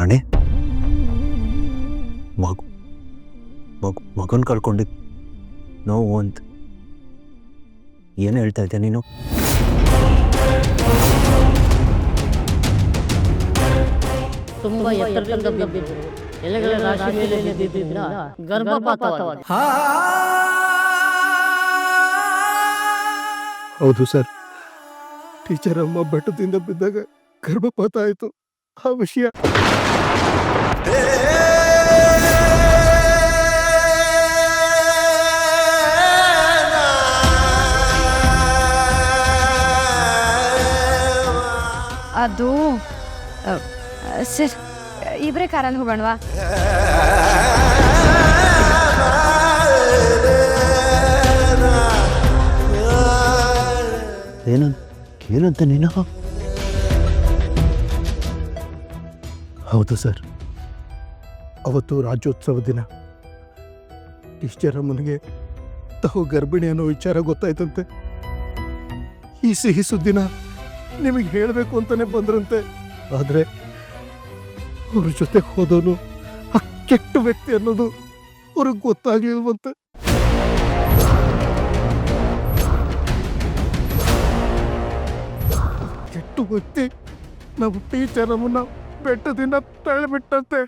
ರಾಣಿ, ಮಗು ಮಗು ಮಗನ ಕಳ್ಕೊಂಡಿದ್ದು ನೋವು ಅಂತ ಏನು ಹೇಳ್ತಾ ಇದ್ದೆ ನೀನು? ತುಂಬ ಎತ್ತರದಿಂದ ಬಿದ್ದಿದ್ರು, ಎಲೆಗಳ ರಾಶಿ ಮೇಲೆ ಬಿದ್ದಿದ್ದರಿಂದ ಗರ್ಭಪಾತವಾಗಿದೆ. ಹೌದು ಸರ್, ಟೀಚರ್ ಅಮ್ಮ ಬೆಟ್ಟದಿಂದ ಬಿದ್ದಾಗ ಗರ್ಭಪಾತ ಆಯಿತು. ಆ ವಿಷಯ ಅದು ಸರ್, ಇಬ್ಬರೇ ಕಾರಲ್ಲಿ ಹೋಗೋಣವಾ? ಏನಂತ ನೀನು? ಹೌದು ಸರ್, ಅವತ್ತು ರಾಜ್ಯೋತ್ಸವ ದಿನ ಟೀಚರ್ ಅಮ್ಮನಿಗೆ ತಾವು ಗರ್ಭಿಣಿ ಅನ್ನೋ ವಿಚಾರ ಗೊತ್ತಾಯ್ತಂತೆ. ಈ ಸಿಹಿ ಸುದ್ದಿನ ನಿಮಗೆ ಹೇಳಬೇಕು ಅಂತಾನೆ ಬಂದ್ರಂತೆ. ಆದರೆ ಅವ್ರ ಜೊತೆ ಹೋದವನು ಆ ಕೆಟ್ಟ ವ್ಯಕ್ತಿ ಅನ್ನೋದು ಅವ್ರಿಗೆ ಗೊತ್ತಾಗ್ಲಿಲ್ವಂತೆ. ಕೆಟ್ಟ ವ್ಯಕ್ತಿ ನಮ್ಮ ಟೀಚರ್ ಅಮ್ಮನ್ನ ಬೆಟ್ಟದಿಂದ ತಳ್ಳಿಬಿಟ್ಟಂತೆ.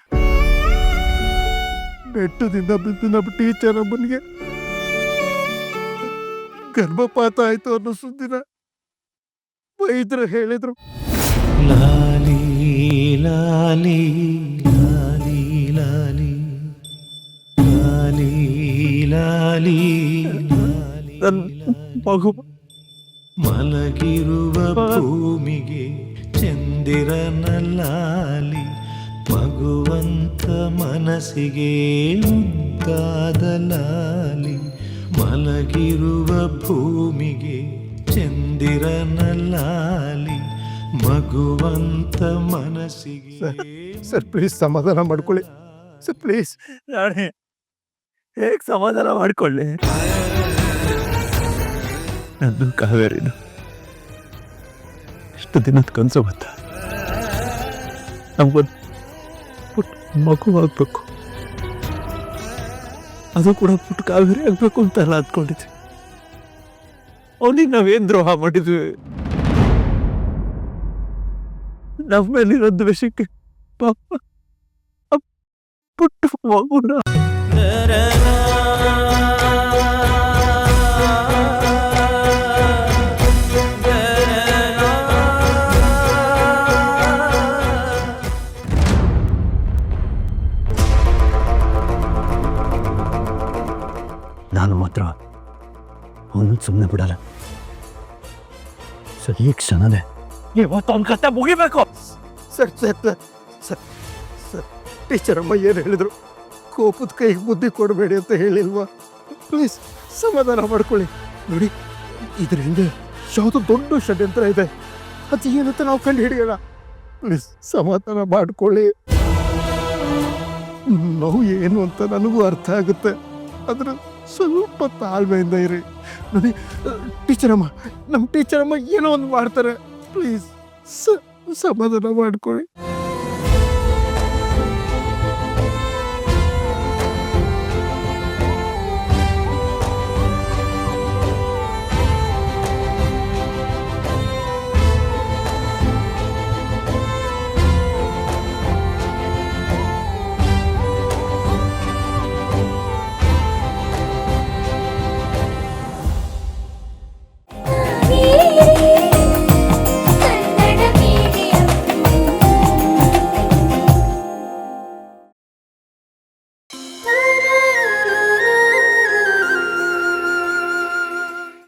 ಬೆಟ್ಟದಿಂದ ಬಿದ್ದು ನಮ್ಮ ಟೀಚರ್ ಅಮ್ಮನಿಗೆ ಗರ್ಭಪಾತ ಆಯ್ತು ಅನ್ನೋ ಸುದ್ದಿನ ವೈದ್ಯರು ಹೇಳಿದ್ರು. ಲಾಲಿ ಲಾಲಿ ಲಾಲಿ ಲಾಲಿ ಲಾಲಿ ಲಾಲಿ ನನ್ನ ಮಗು ಮಲಗಿರುವ ಭೂಮಿಗೆ ಚಂದಿರನ ಲಾಲಿ, ಮಗುವಂತ ಮನಸ್ಸಿಗೆ ಮುದ್ದಾದ ಲಾಲಿ. ಮಲಗಿರುವ ಭೂಮಿಗೆ ಚಂದಿರನ ಲಾಲಿ, ಮಗುವಂತ ಮನಸ್ಸಿಗೆ. ಸರ್ ಪ್ಲೀಸ್ ಸಮಾಧಾನ ಮಾಡ್ಕೊಳ್ಳಿ ಸರ್, ಪ್ಲೀಸ್. ರಾಣಿ, ಹೇಗೆ ಸಮಾಧಾನ ಮಾಡ್ಕೊಳ್ಳಿ? ನಂದು ಕಾವೇರಿದು ಎಷ್ಟು ದಿನದ ಕನಸು ಗೊತ್ತಾ? ನಮ್ಗೊಂದು ಪುಟ್ಟ ಮಗು ಆಗ್ಬೇಕು, ಅದು ಕೂಡ ಪುಟ್ಟ ಕಾವೇರಿ ಆಗ್ಬೇಕು ಅಂತೆಲ್ಲ ಅಂದ್ಕೊಂಡಿದ್ವಿ. ಅವನಿಗೆ ನಾವೇನು ದ್ರೋಹ ಮಾಡಿದ್ವಿ? ನಮ್ಮ ಮೇಲಿರೋದು ವಿಷಯಕ್ಕೆ ಪಾಪ ಪುಟ್ಟ ಮಗುನ ನಾನು ಮಾತ್ರ ಅವನು ಸುಮ್ಮನೆ ಬಿಡಲ್ಲ. ಸರ್, ಈ ಕ್ಷಣನೇ ಇವತ್ತು ಅವನ ಕತೆ ಮುಗಿಬೇಕು. Sir sir sir sir teacher ಅಮ್ಮ ಏನು ಹೇಳಿದ್ರು? ಕೋಪದ ಕೈಗೆ ಬುದ್ಧಿ ಕೊಡಬೇಡಿ ಅಂತ ಹೇಳಿಲ್ವಾ? ಪ್ಲೀಸ್ ಸಮಾಧಾನ ಮಾಡ್ಕೊಳ್ಳಿ. ನೋಡಿ, ಇದ್ರ ಹಿಂದೆ ಯಾವುದೋ ದೊಡ್ಡ ಷಡ್ಯಂತ್ರ ಇದೆ. ಅದು ಏನಂತ ನಾವು ಕಂಡು ಹಿಡಿಯೋಣ. ಪ್ಲೀಸ್ ಸಮಾಧಾನ ಮಾಡ್ಕೊಳ್ಳಿ. ನೋವು ಏನು ಅಂತ ನನಗೂ ಅರ್ಥ ಆಗುತ್ತೆ, ಆದ್ರೆ ಸ್ವಲ್ಪ ತಾಳ್ಮೆಯಿಂದ ಇರಿ. ನೋಡಿ, ನಮ್ಮ ಟೀಚರ್ ಅಮ್ಮ ಏನೋ ಒಂದು ಮಾಡ್ತಾರೆ. ಪ್ಲೀಸ್ ಸಮಾಧಾನ ಮಾಡ್ಕೊಳ್ಳಿ.